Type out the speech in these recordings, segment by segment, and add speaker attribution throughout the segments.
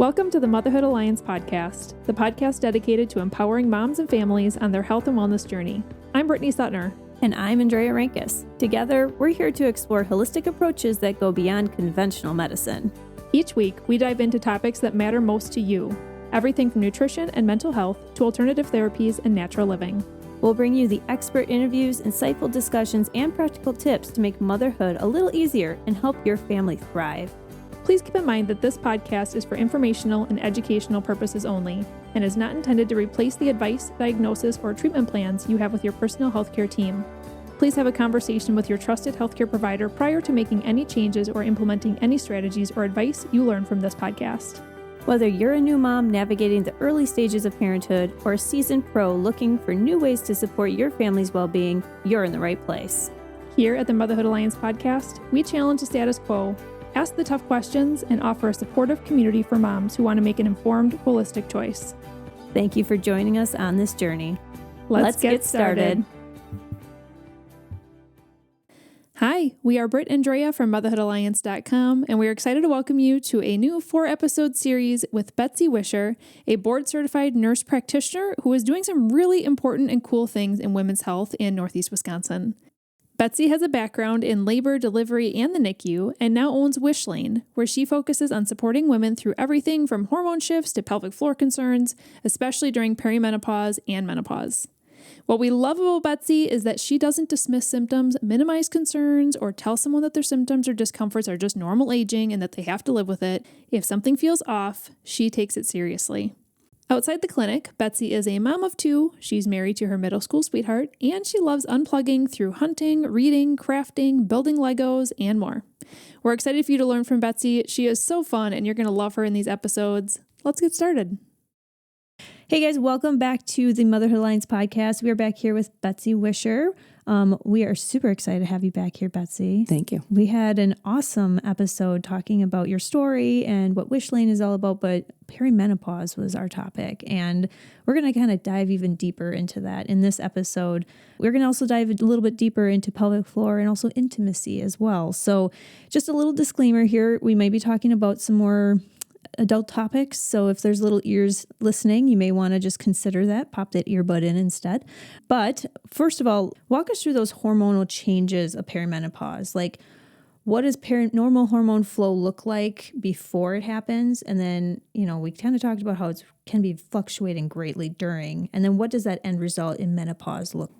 Speaker 1: Welcome to the Motherhood Alliance podcast, the podcast dedicated to empowering moms and families on their health and wellness journey. I'm Brittany Suttner.
Speaker 2: And I'm Andrea Rankus. Together, we're here to explore holistic approaches that go beyond conventional medicine.
Speaker 1: Each week, we dive into topics that matter most to you, everything from nutrition and mental health to alternative therapies and natural living.
Speaker 2: We'll bring you the expert interviews, insightful discussions, and practical tips to make motherhood a little easier and help your family thrive.
Speaker 1: Please keep in mind that this podcast is for informational and educational purposes only and is not intended to replace the advice, diagnosis, or treatment plans you have with your personal healthcare team. Please have a conversation with your trusted healthcare provider prior to making any changes or implementing any strategies or advice you learn from this podcast.
Speaker 2: Whether you're a new mom navigating the early stages of parenthood or a seasoned pro looking for new ways to support your family's well-being, you're in the right place.
Speaker 1: Here at the Motherhood Alliance podcast, we challenge the status quo, ask the tough questions, and offer a supportive community for moms who want to make an informed, holistic choice.
Speaker 2: Thank you for joining us on this journey.
Speaker 1: Let's get started. Hi, we are Britt and Drea from motherhoodalliance.com, and we are excited to welcome you to a new 4-episode series with Betsy Wischer, a board-certified nurse practitioner who is doing some really important and cool things in women's health in Northeast Wisconsin. Betsy has a background in labor, delivery, and the NICU, and now owns WishLane, where she focuses on supporting women through everything from hormone shifts to pelvic floor concerns, especially during perimenopause and menopause. What we love about Betsy is that she doesn't dismiss symptoms, minimize concerns, or tell someone that their symptoms or discomforts are just normal aging and that they have to live with it. If something feels off, she takes it seriously. Outside the clinic, Betsy is a mom of 2, she's married to her middle school sweetheart, and she loves unplugging through hunting, reading, crafting, building Legos, and more. We're excited for you to learn from Betsy. She is so fun, and you're going to love her in these episodes. Let's get started.
Speaker 2: Hey guys, welcome back to the Motherhood Alliance podcast. We are back here with Betsy Wischer. We are super excited to have you back here, Betsy.
Speaker 3: Thank you.
Speaker 2: We had an awesome episode talking about your story and what WishLane is all about, but perimenopause was our topic. And we're going to kind of dive even deeper into that in this episode. We're going to also dive a little bit deeper into pelvic floor and also intimacy as well. So just a little disclaimer here, we might be talking about some more adult topics. So if there's little ears listening, you may want to just consider that, pop that earbud in instead. But first of all, walk us through those hormonal changes of perimenopause. Like, what does normal hormone flow look like before it happens? And then, we kind of talked about how it can be fluctuating greatly during. And then what does that end result in menopause look like?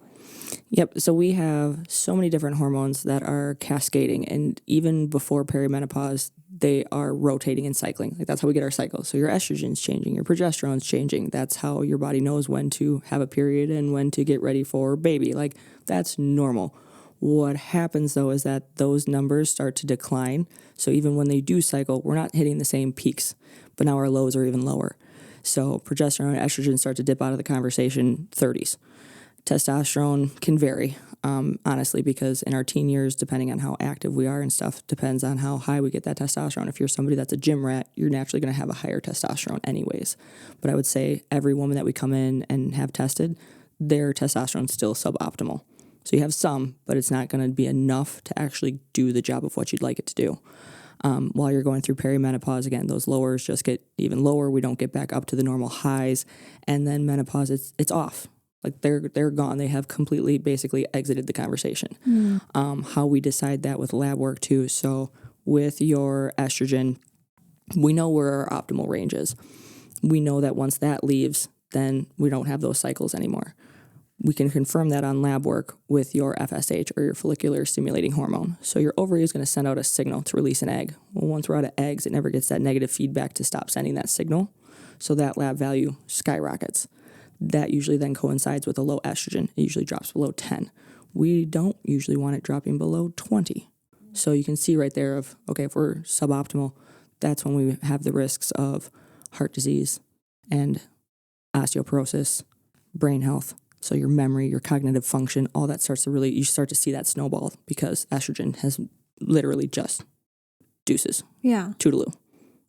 Speaker 3: Yep. So we have so many different hormones that are cascading. And even before perimenopause, they are rotating and cycling. Like, that's how we get our cycles. So your estrogen's changing, your progesterone's changing. That's how your body knows when to have a period and when to get ready for baby. Like, that's normal. What happens, though, is that those numbers start to decline. So even when they do cycle, we're not hitting the same peaks, but now our lows are even lower. So progesterone and estrogen start to dip out of the conversation 30s. Testosterone can vary, honestly, because in our teen years, depending on how active we are and stuff, depends on how high we get that testosterone. If you're somebody that's a gym rat, you're naturally going to have a higher testosterone anyways. But I would say every woman that we come in and have tested, their testosterone's still suboptimal. So you have some, but it's not going to be enough to actually do the job of what you'd like it to do. While you're going through perimenopause, again, those lowers just get even lower. We don't get back up to the normal highs. And then menopause, it's off. Like, they're gone. They have completely basically exited the conversation. How we decide that with lab work too. So with your estrogen, we know where our optimal range is. We know that once that leaves, then we don't have those cycles anymore. We can confirm that on lab work with your FSH, or your follicular stimulating hormone. So your ovary is going to send out a signal to release an egg. Well, once we're out of eggs, it never gets that negative feedback to stop sending that signal. So that lab value skyrockets. That usually then coincides with a low estrogen. It usually drops below 10. We don't usually want it dropping below 20. So you can see right there of, okay, if we're suboptimal, that's when we have the risks of heart disease and osteoporosis, brain health. So your memory, your cognitive function, all that starts to you start to see that snowball because estrogen has literally just deuces.
Speaker 2: Yeah.
Speaker 3: Toodaloo.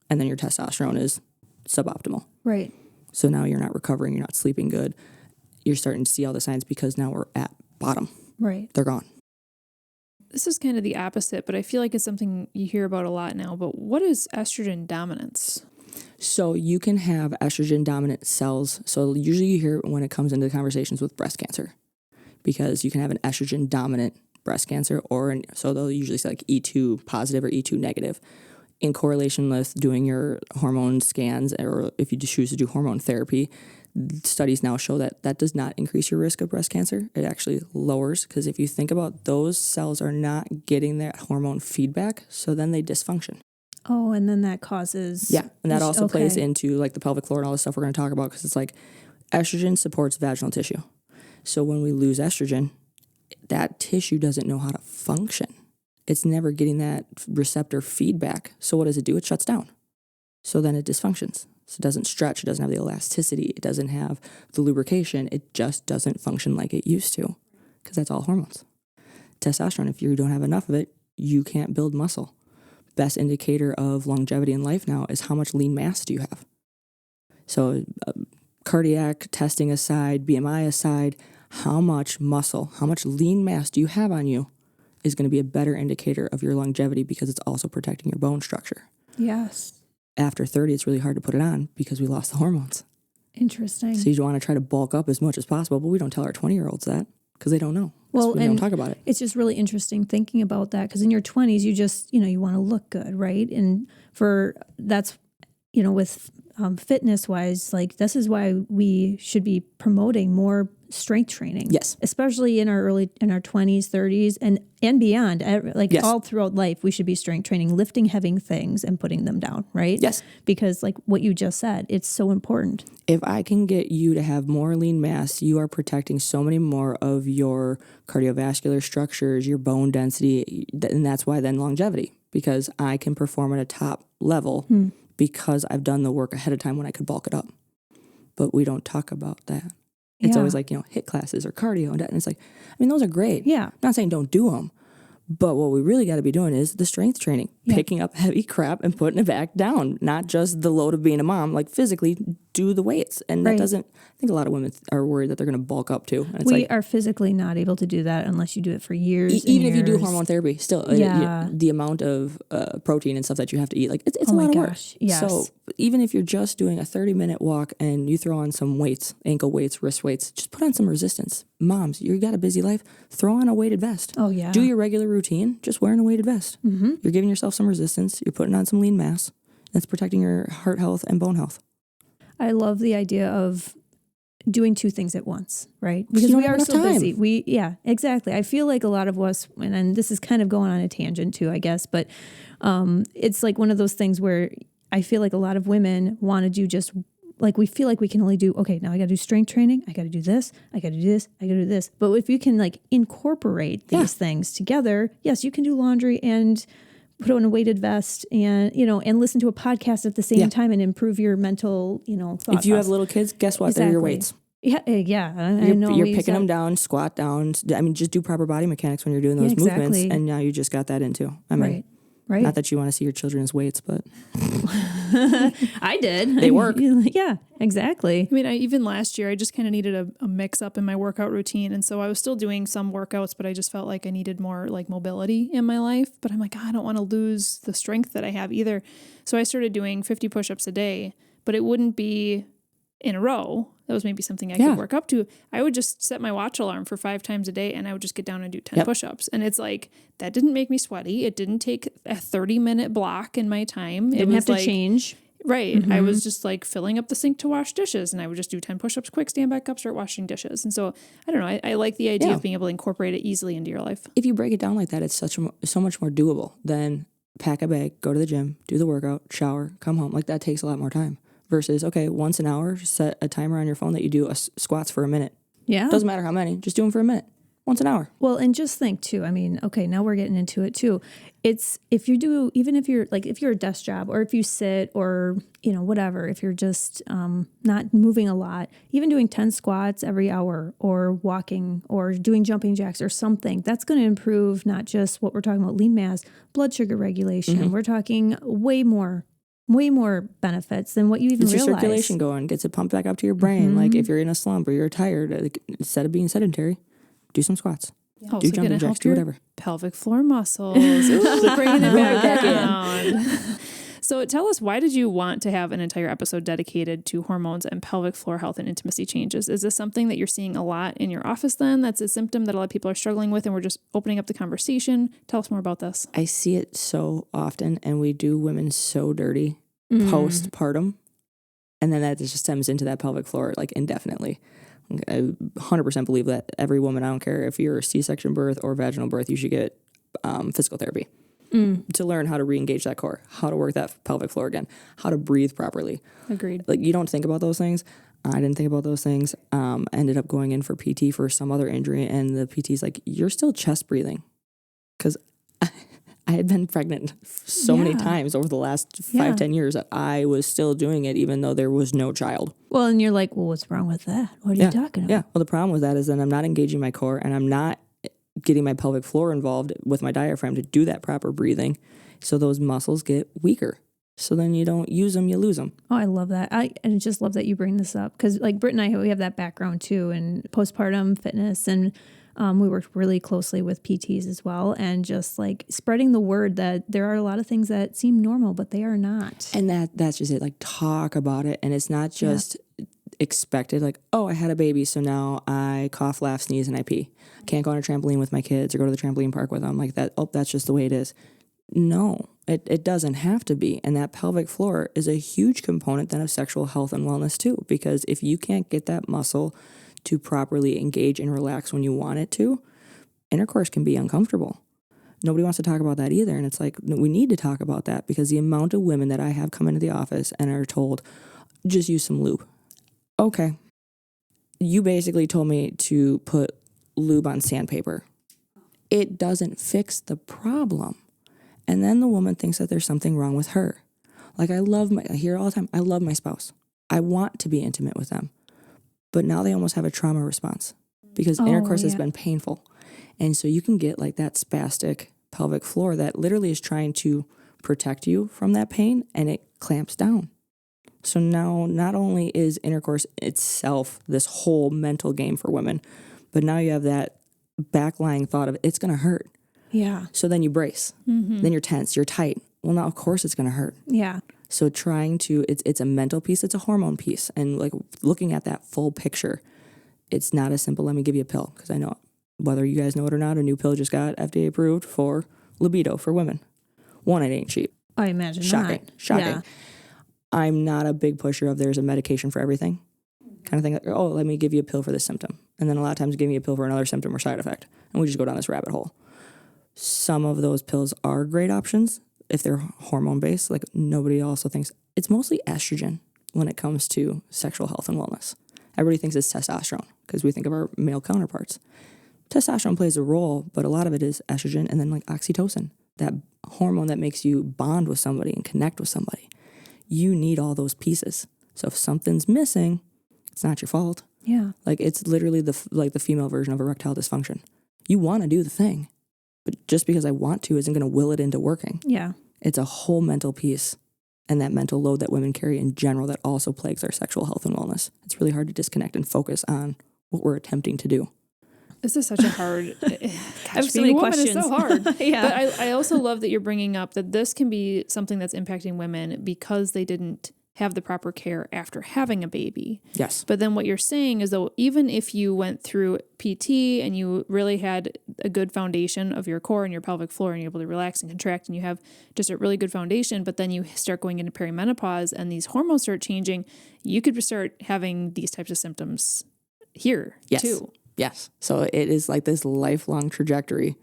Speaker 3: And then your testosterone is suboptimal.
Speaker 2: Right.
Speaker 3: So now you're not recovering, you're not sleeping good. You're starting to see all the signs because now we're at bottom.
Speaker 2: Right.
Speaker 3: They're gone.
Speaker 1: This is kind of the opposite, but I feel like it's something you hear about a lot now. But what is estrogen dominance?
Speaker 3: So you can have estrogen dominant cells. So usually you hear when it comes into conversations with breast cancer, because you can have an estrogen dominant breast cancer, so they'll usually say like E2 positive or E2 negative, in correlation with doing your hormone scans, or if you choose to do hormone therapy. Studies now show that that does not increase your risk of breast cancer. It actually lowers, because if you think about, those cells are not getting that hormone feedback, so then they dysfunction.
Speaker 2: Oh, and then that causes...
Speaker 3: Yeah, and that also plays into like the pelvic floor and all the stuff we're going to talk about, because it's like estrogen supports vaginal tissue. So when we lose estrogen, that tissue doesn't know how to function. It's never getting that receptor feedback. So what does it do? It shuts down. So then it dysfunctions. So it doesn't stretch. It doesn't have the elasticity. It doesn't have the lubrication. It just doesn't function like it used to, because that's all hormones. Testosterone, if you don't have enough of it, you can't build muscle. Best indicator of longevity in life now is how much lean mass do you have. So cardiac testing aside, BMI aside, how much muscle, how much lean mass do you have on you is going to be a better indicator of your longevity, because it's also protecting your bone structure.
Speaker 2: Yes.
Speaker 3: After 30, it's really hard to put it on because we lost the hormones.
Speaker 2: Interesting.
Speaker 3: So you want to try to bulk up as much as possible, but we don't tell our 20-years that, because they don't know.
Speaker 2: Well,
Speaker 3: we don't talk about it.
Speaker 2: It's just really interesting thinking about that, because in your 20s, you just, you want to look good, right? And that's, with fitness wise, like this is why we should be promoting more strength training.
Speaker 3: Yes.
Speaker 2: Especially in our 20s, 30s and beyond,
Speaker 3: yes.
Speaker 2: all throughout life, we should be strength training, lifting heavy things and putting them down, right?
Speaker 3: Yes.
Speaker 2: Because like what you just said, it's so important.
Speaker 3: If I can get you to have more lean mass, you are protecting so many more of your cardiovascular structures, your bone density, and that's why then longevity, because I can perform at a top level because I've done the work ahead of time when I could bulk it up. But we don't talk about that. It's always like, HIIT classes or cardio. And it's like, those are great.
Speaker 2: Yeah.
Speaker 3: I'm not saying don't do them. But what we really got to be doing is the strength training, picking up heavy crap and putting it back down, not just the load of being a mom, like physically do the weights. And that doesn't, I think a lot of women are worried that they're going to bulk up too. And it's
Speaker 2: we are physically not able to do that unless you do it for years.
Speaker 3: Even if you do hormone therapy, still, the amount of protein and stuff that you have to eat, like it's a lot of work.
Speaker 2: Yes.
Speaker 3: So even if you're just doing a 30-minute walk and you throw on some weights, ankle weights, wrist weights, just put on some resistance. Moms, you got a busy life, throw on a weighted vest.
Speaker 2: Oh, yeah.
Speaker 3: Do your regular routine, just wearing a weighted vest. Mm-hmm. You're giving yourself some resistance. You're putting on some lean mass. That's protecting your heart health and bone health.
Speaker 2: I love the idea of doing two things at once, right? Because we are so busy. Exactly. I feel like a lot of us, and this is kind of going on a tangent too, I guess, but it's like one of those things where I feel like a lot of women want to do just like, we feel like we can only do, okay, now I got to do strength training. I got to do this. I got to do this. I got to do this. But if you can like incorporate these things together, yes, you can do laundry and put on a weighted vest and, and listen to a podcast at the same time and improve your mental, thought
Speaker 3: If you have little kids, guess what? They're your weights.
Speaker 2: Yeah. I know.
Speaker 3: You're picking them down, squat down. Just do proper body mechanics when you're doing those movements. And now you just got that into.
Speaker 2: Right.
Speaker 3: Not that you want to see your children as weights, but
Speaker 2: I did.
Speaker 3: They work.
Speaker 2: Yeah, exactly.
Speaker 1: Even last year, I just kind of needed a mix up in my workout routine. And so I was still doing some workouts, but I just felt like I needed more like mobility in my life. But I'm like, I don't want to lose the strength that I have either. So I started doing 50 push-ups a day, but it wouldn't be in a row. That was maybe something I could work up to. I would just set my watch alarm for 5 times a day and I would just get down and do 10 push-ups. And it's like, that didn't make me sweaty. It didn't take a 30-minute block in my time.
Speaker 2: Didn't have to change.
Speaker 1: Right. Mm-hmm. I was just like filling up the sink to wash dishes and I would just do 10 push-ups quick, stand back up, start washing dishes. And so, I don't know, I like the idea of being able to incorporate it easily into your life.
Speaker 3: If you break it down like that, it's so much more doable than pack a bag, go to the gym, do the workout, shower, come home. Like that takes a lot more time. Versus, okay, once an hour, set a timer on your phone that you do squats for a minute. Yeah. Doesn't matter how many, just do them for a minute. Once an hour.
Speaker 2: Well, and just think too, okay, now we're getting into it too. It's even if you're a desk job or if you sit or, whatever, if you're just not moving a lot, even doing 10 squats every hour or walking or doing jumping jacks or something, that's going to improve not just what we're talking about, lean mass, blood sugar regulation. Mm-hmm. We're talking way more benefits than what you even realize.
Speaker 3: Your circulation going, gets it pumped back up to your brain. Mm-hmm. Like if you're in a slump or you're tired, instead of being sedentary, do some squats.
Speaker 1: Yeah.
Speaker 3: Do jumping jacks, do whatever.
Speaker 1: Pelvic floor muscles. Ooh, bringing it back down. So tell us, why did you want to have an entire episode dedicated to hormones and pelvic floor health and intimacy changes? Is this something that you're seeing a lot in your office then? That's a symptom that a lot of people are struggling with, and we're just opening up the conversation. Tell us more about this.
Speaker 3: I see it so often, and we do women so dirty postpartum. And then that just stems into that pelvic floor like indefinitely. I 100% believe that every woman, I don't care if you're a C-section birth or vaginal birth, you should get physical therapy to learn how to re-engage that core, how to work that pelvic floor again, how to breathe properly.
Speaker 1: Agreed.
Speaker 3: Like, you don't think about those things. I didn't think about those things. Ended up going in for PT for some other injury, and the PT's like, you're still chest breathing. Because I had been pregnant so many times over the last 5-10 years that I was still doing it even though there was no child.
Speaker 2: Well, and you're like, well, what's wrong with that? What are you talking about?
Speaker 3: Yeah. Well, the problem with that is that I'm not engaging my core, and I'm not getting my pelvic floor involved with my diaphragm to do that proper breathing. So those muscles get weaker. So then you don't use them, you lose them.
Speaker 2: Oh, I love that. I just love that you bring this up, because like Britt and I, we have that background too in postpartum fitness, and we worked really closely with PTs as well, and just like spreading the word that there are a lot of things that seem normal, but they are not.
Speaker 3: And that's just it. Like, talk about it. And it's not just expected. Like, oh, I had a baby, so now I cough, laugh, sneeze, and I pee. I can't go on a trampoline with my kids or go to the trampoline park with them. Like that. Oh, that's just the way it is. No, it doesn't have to be. And that pelvic floor is a huge component then of sexual health and wellness too, because if you can't get that muscle to properly engage and relax when you want it to, intercourse can be uncomfortable. Nobody wants to talk about that either. And it's like, we need to talk about that, because the amount of women that I have come into the office and are told, just use some lube. Okay. You basically told me to put lube on sandpaper. It doesn't fix the problem. And then the woman thinks that there's something wrong with her. Like, I hear all the time, I love my spouse. I want to be intimate with them. But now they almost have a trauma response because intercourse has been painful. And so you can get like that spastic pelvic floor that literally is trying to protect you from that pain, and it clamps down. So now not only is intercourse itself this whole mental game for women, but now you have that backlying thought of it's going to hurt.
Speaker 2: Yeah.
Speaker 3: So then you brace. Mm-hmm. Then you're tense. You're tight. Well, now, of course, it's going to hurt.
Speaker 2: Yeah.
Speaker 3: So trying to, it's a mental piece, it's a hormone piece. And like looking at that full picture, it's not as simple, let me give you a pill. Because I know, whether you guys know it or not, a new pill just got FDA approved for libido for women. One, it ain't cheap.
Speaker 2: I imagine
Speaker 3: Shocking.
Speaker 2: not.
Speaker 3: Shocking.
Speaker 2: Yeah.
Speaker 3: I'm not a big pusher of there's a medication for everything. Kind of thing like, oh, let me give you a pill for this symptom. And then a lot of times give me a pill for another symptom or side effect. And we just go down this rabbit hole. Some of those pills are great options if they're hormone-based. Like, nobody also thinks it's mostly estrogen when it comes to sexual health and wellness. Everybody thinks it's testosterone because we think of our male counterparts. Testosterone plays a role, but a lot of it is estrogen, and then like oxytocin, that hormone that makes you bond with somebody and connect with somebody. You need all those pieces. So if something's missing, it's not your fault.
Speaker 2: Yeah.
Speaker 3: Like, it's literally the female version of erectile dysfunction. You want to do the thing, but just because I want to isn't going to will it into working.
Speaker 2: Yeah.
Speaker 3: It's a whole mental piece, and that mental load that women carry in general that also plagues our sexual health and wellness. It's really hard to disconnect and focus on what we're attempting to do.
Speaker 1: This is such a hard,
Speaker 2: I have so many questions.
Speaker 1: Is so hard.
Speaker 2: Yeah.
Speaker 1: But I also love that you're bringing up that this can be something that's impacting women because they didn't have the proper care after having a baby.
Speaker 3: Yes.
Speaker 1: But then what you're saying is, though, even if you went through PT and you really had a good foundation of your core and your pelvic floor and you're able to relax and contract and you have just a really good foundation, but then you start going into perimenopause and these hormones start changing, you could start having these types of symptoms here too.
Speaker 3: Yes. So it is like this lifelong trajectory,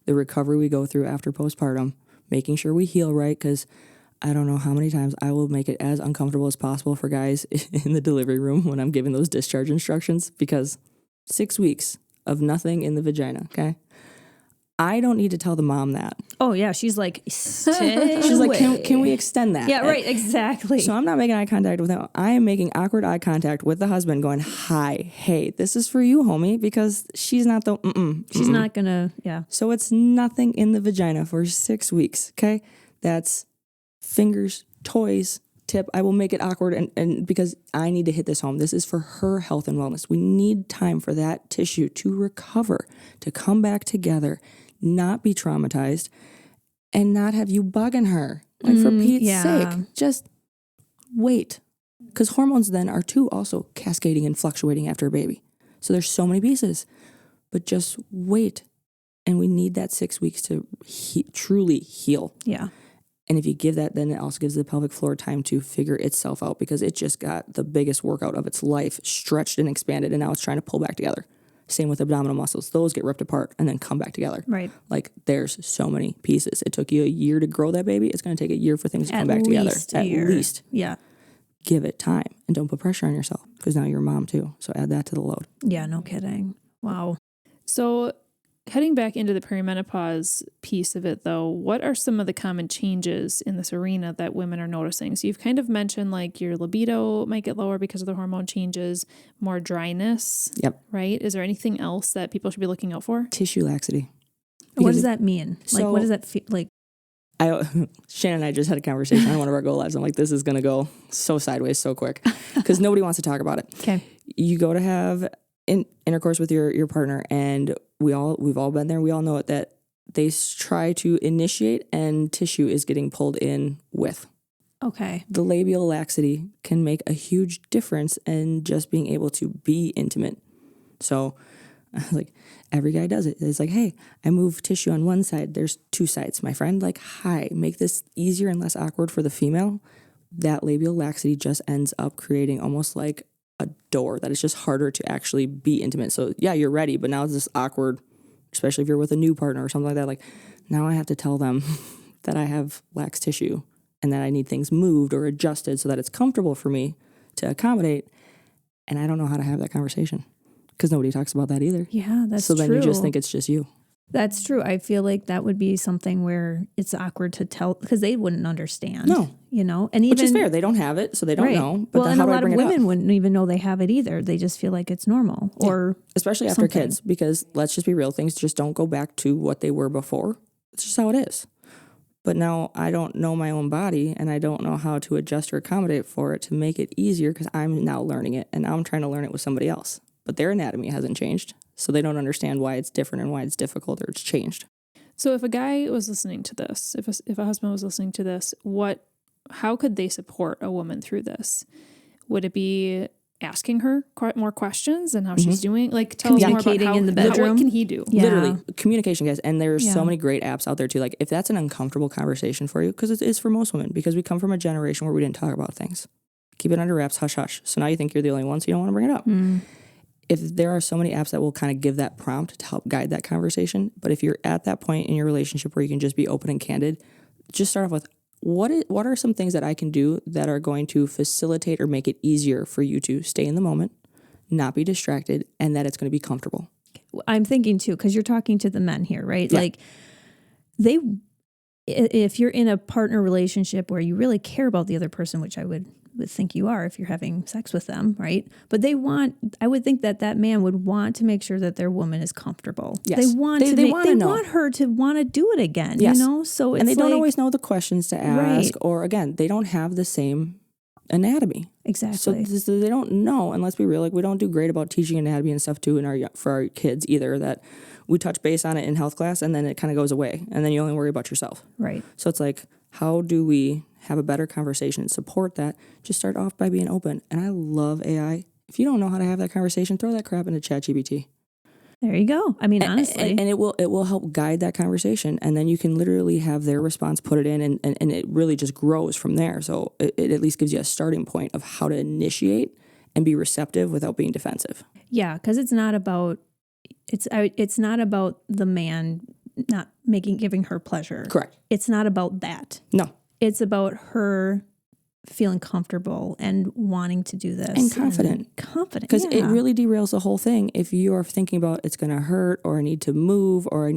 Speaker 3: the recovery we go through after postpartum, making sure we heal right, because I don't know how many times I will make it as uncomfortable as possible for guys in the delivery room when I'm giving those discharge instructions, because 6 weeks of nothing in the vagina, okay? I don't need to tell the mom that.
Speaker 2: Oh, yeah. She's like,
Speaker 3: she's like, can we extend that?
Speaker 2: Yeah, right. Exactly.
Speaker 3: So I'm not making eye contact with him. I am making awkward eye contact with the husband going, hi, hey, this is for you, homie, because she's not the,
Speaker 2: she's not going to, yeah.
Speaker 3: So it's nothing in the vagina for 6 weeks, okay? That's fingers, toys, tip. I will make it awkward and because I need to hit this home. This is for her health and wellness. We need time for that tissue to recover, to come back together, not be traumatized, and not have you bugging her. Like, for Pete's sake, just wait. Because hormones then are too also cascading and fluctuating after a baby. So there's so many pieces. But just wait. And we need that 6 weeks to truly heal.
Speaker 2: Yeah.
Speaker 3: And if you give that, then it also gives the pelvic floor time to figure itself out, because it just got the biggest workout of its life, stretched and expanded, and now it's trying to pull back together. Same with abdominal muscles. Those get ripped apart and then come back together.
Speaker 2: Right.
Speaker 3: Like, there's so many pieces. It took you a year to grow that baby. It's going to take a year for things to come back together. At least.
Speaker 2: Yeah.
Speaker 3: Give it time, and don't put pressure on yourself, because now you're a mom too. So add that to the load.
Speaker 2: Yeah, no kidding. Wow.
Speaker 1: So heading back into the perimenopause piece of it, though, what are some of the common changes in this arena that women are noticing? So you've kind of mentioned like your libido might get lower because of the hormone changes, more dryness.
Speaker 3: Yep.
Speaker 1: Right? Is there anything else that people should be looking out for?
Speaker 3: Tissue laxity.
Speaker 2: What does that mean? Like, what does that feel like?
Speaker 3: Shannon and I just had a conversation on one of our go lives. I'm like, this is going to go so sideways so quick, because nobody wants to talk about it.
Speaker 2: Okay.
Speaker 3: You go to have intercourse with your partner, and we've all been there. We all know it, that they try to initiate and tissue is getting pulled in with.
Speaker 2: Okay.
Speaker 3: The labial laxity can make a huge difference in just being able to be intimate. So, like, every guy does it. It's like, hey, I move tissue on one side. There's two sides, my friend. Like, hi, make this easier and less awkward for the female. That labial laxity just ends up creating almost like a door that is just harder to actually be intimate. So yeah, you're ready, but now it's this awkward, especially if you're with a new partner or something like that. Like, now I have to tell them that I have lax tissue and that I need things moved or adjusted so that it's comfortable for me to accommodate. And I don't know how to have that conversation, because nobody talks about that either.
Speaker 2: Yeah, that's true.
Speaker 3: So then you just think it's just you.
Speaker 2: That's true. I feel like that would be something where it's awkward to tell, because they wouldn't understand.
Speaker 3: No.
Speaker 2: You know, and even,
Speaker 3: which is fair. They don't have it, so they don't know. But
Speaker 2: well, and a lot of women wouldn't even know they have it either. They just feel like it's normal, or
Speaker 3: especially after kids, because let's just be real, things just don't go back to what they were before. It's just how it is. But now I don't know my own body, and I don't know how to adjust or accommodate for it to make it easier, because I'm now learning it, and now I'm trying to learn it with somebody else. But their anatomy hasn't changed, so they don't understand why it's different and why it's difficult or it's changed.
Speaker 1: So if a guy was listening to this, if a husband was listening to this, how could they support a woman through this? Would it be asking her more questions and how she's doing? Like, tell us more about how,
Speaker 2: in the bedroom.
Speaker 1: What can he do?
Speaker 2: Yeah.
Speaker 3: Literally, communication, guys. And there's so many great apps out there too. Like, if that's an uncomfortable conversation for you, because it is for most women, because we come from a generation where we didn't talk about things. Keep it under wraps, hush, hush. So now you think you're the only one, so you don't want to bring it up. If there are so many apps that will kind of give that prompt to help guide that conversation, but if you're at that point in your relationship where you can just be open and candid, just start off with, what are some things that I can do that are going to facilitate or make it easier for you to stay in the moment, not be distracted, and that it's going to be comfortable?
Speaker 2: I'm thinking too, because you're talking to the men here, right?
Speaker 3: Yeah.
Speaker 2: Like, if you're in a partner relationship where you really care about the other person, which I would think you are if you're having sex with them, right? But I would think that man would want to make sure that their woman is comfortable.
Speaker 3: Yes.
Speaker 2: They want her to want to do it again,
Speaker 3: yes.
Speaker 2: you know? So it's,
Speaker 3: and they don't always know the questions to ask,
Speaker 2: right.
Speaker 3: Or again, they don't have the same anatomy.
Speaker 2: Exactly.
Speaker 3: So they don't know, and let's be real, like, we don't do great about teaching anatomy and stuff too for our kids either, that we touch base on it in health class and then it kind of goes away and then you only worry about yourself.
Speaker 2: Right.
Speaker 3: So it's like, how do we have a better conversation and support that? Just start off by being open. And I love AI. If you don't know how to have that conversation, throw that crap into ChatGPT.
Speaker 2: There you go. I mean, honestly.
Speaker 3: And it will help guide that conversation. And then you can literally have their response, put it in, and it really just grows from there. So it at least gives you a starting point of how to initiate and be receptive without being defensive.
Speaker 2: Yeah, because it's not about the man not giving her pleasure.
Speaker 3: Correct.
Speaker 2: It's not about that.
Speaker 3: No.
Speaker 2: It's about her feeling comfortable and wanting to do this.
Speaker 3: And confident. Because it really derails the whole thing if you are thinking about it's going to hurt, or I need to move, or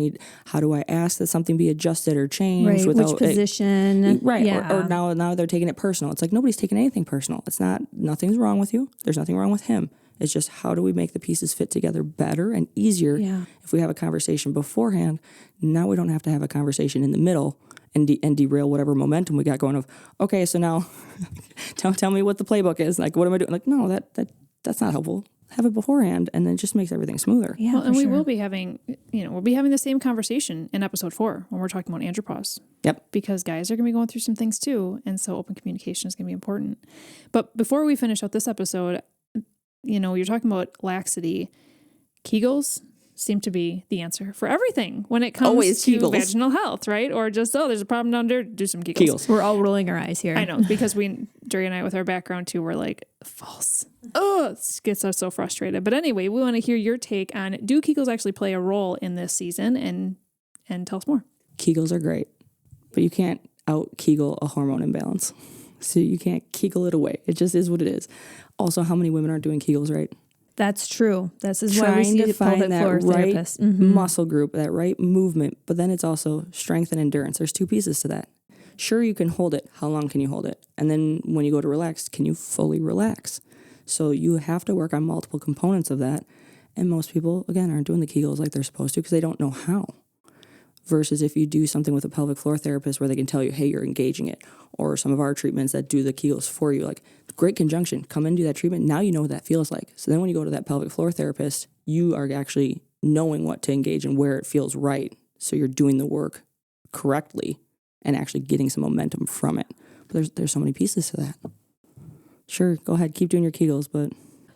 Speaker 3: how do I ask that something be adjusted or changed?
Speaker 2: Right, which position.
Speaker 3: Right,
Speaker 2: yeah.
Speaker 3: or now they're taking it personal. It's like, nobody's taking anything personal. It's not, nothing's wrong with you. There's nothing wrong with him. It's just, how do we make the pieces fit together better and easier if we have a conversation beforehand? Now we don't have to have a conversation in the middle and derail whatever momentum we got going of, okay, so now tell me what the playbook is. Like, what am I doing? Like, no, that's not helpful. have it beforehand, and then it just makes everything smoother.
Speaker 2: Yeah,
Speaker 1: Well, and
Speaker 2: for
Speaker 1: we
Speaker 2: sure.
Speaker 1: will be having, we'll be having the same conversation in episode 4 when we're talking about andropause.
Speaker 3: Yep.
Speaker 1: Because guys are going to be going through some things too. And so open communication is going to be important. But before we finish out this episode, you're talking about laxity. Kegals seem to be the answer for everything when it comes
Speaker 3: Always
Speaker 1: to
Speaker 3: Kegals.
Speaker 1: vaginal health, right? Or just, there's a problem down there, do some Kegals.
Speaker 3: Kegals.
Speaker 2: We're all rolling our eyes here.
Speaker 1: I know, because Dre and I, with our background too, we're like, false. Oh, it gets us so frustrated. But anyway, we want to hear your take on, do Kegals actually play a role in this season? And tell us more.
Speaker 3: Kegels are great, but you can't out Kegel a hormone imbalance. So you can't Kegel it away. It just is what it is. Also, how many women aren't doing Kegels right?
Speaker 2: That's true. This is why we
Speaker 3: Trying
Speaker 2: see
Speaker 3: to
Speaker 2: the
Speaker 3: find
Speaker 2: pelvic
Speaker 3: that
Speaker 2: floor
Speaker 3: right
Speaker 2: therapist. Mhm.
Speaker 3: muscle group, that right movement, but then it's also strength and endurance. There's 2 pieces to that. Sure, you can hold it. How long can you hold it? And then when you go to relax, can you fully relax? So you have to work on multiple components of that. And most people, again, aren't doing the Kegels like they're supposed to because they don't know how. Versus if you do something with a pelvic floor therapist where they can tell you, hey, you're engaging it. Or some of our treatments that do the Kegels for you, like great conjunction, come in and do that treatment. Now you know what that feels like. So then when you go to that pelvic floor therapist, you are actually knowing what to engage and where it feels right. So you're doing the work correctly and actually getting some momentum from it. But there's so many pieces to that. Sure, go ahead, keep doing your Kegels, but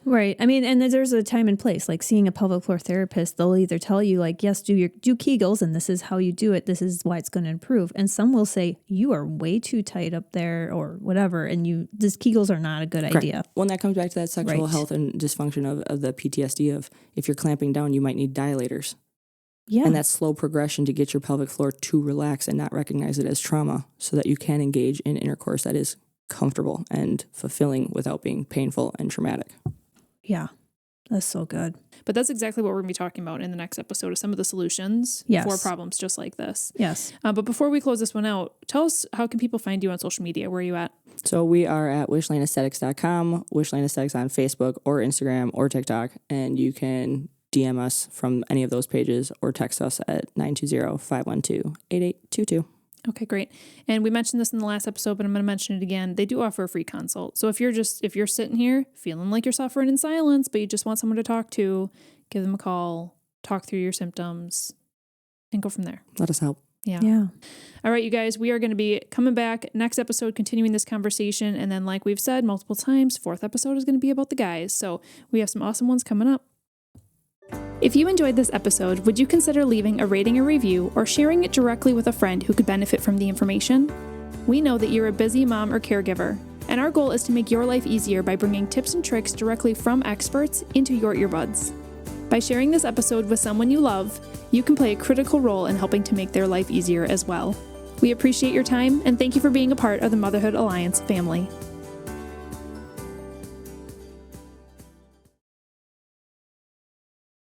Speaker 2: Right. I mean, and there's a time and place. Like seeing a pelvic floor therapist, they'll either tell you like, yes, do Kegels, and this is how you do it. This is why it's going to improve. And some will say you are way too tight up there or whatever, and these Kegels are not a good idea.
Speaker 3: Well, that comes back to that sexual
Speaker 2: Right.
Speaker 3: health and dysfunction of the PTSD of if you're clamping down, you might need dilators.
Speaker 2: Yeah.
Speaker 3: And that slow progression to get your pelvic floor to relax and not recognize it as trauma so that you can engage in intercourse that is comfortable and fulfilling without being painful and traumatic.
Speaker 2: Yeah. That's so good.
Speaker 1: But that's exactly what we're going to be talking about in the next episode, of some of the solutions
Speaker 2: Yes.
Speaker 1: for problems just like this.
Speaker 2: Yes.
Speaker 1: But before we close this one out, tell us, how can people find you on social media? Where are you at?
Speaker 3: So we are at WishLaneAesthetics.com, WishLane Aesthetics on Facebook or Instagram or TikTok, and you can DM us from any of those pages or text us at 920-512-8822.
Speaker 1: Okay, great. And we mentioned this in the last episode, but I'm going to mention it again. They do offer a free consult. So if you're sitting here feeling like you're suffering in silence, but you just want someone to talk to, give them a call, talk through your symptoms, and go from there.
Speaker 3: Let us help.
Speaker 1: Yeah.
Speaker 2: Yeah.
Speaker 1: All right, you guys, we are going to be coming back next episode, continuing this conversation. And then, like we've said multiple times, 4th episode is going to be about the guys. So we have some awesome ones coming up. If you enjoyed this episode, would you consider leaving a rating or review or sharing it directly with a friend who could benefit from the information? We know that you're a busy mom or caregiver, and our goal is to make your life easier by bringing tips and tricks directly from experts into your earbuds. By sharing this episode with someone you love, you can play a critical role in helping to make their life easier as well. We appreciate your time, and thank you for being a part of the Motherhood Alliance family.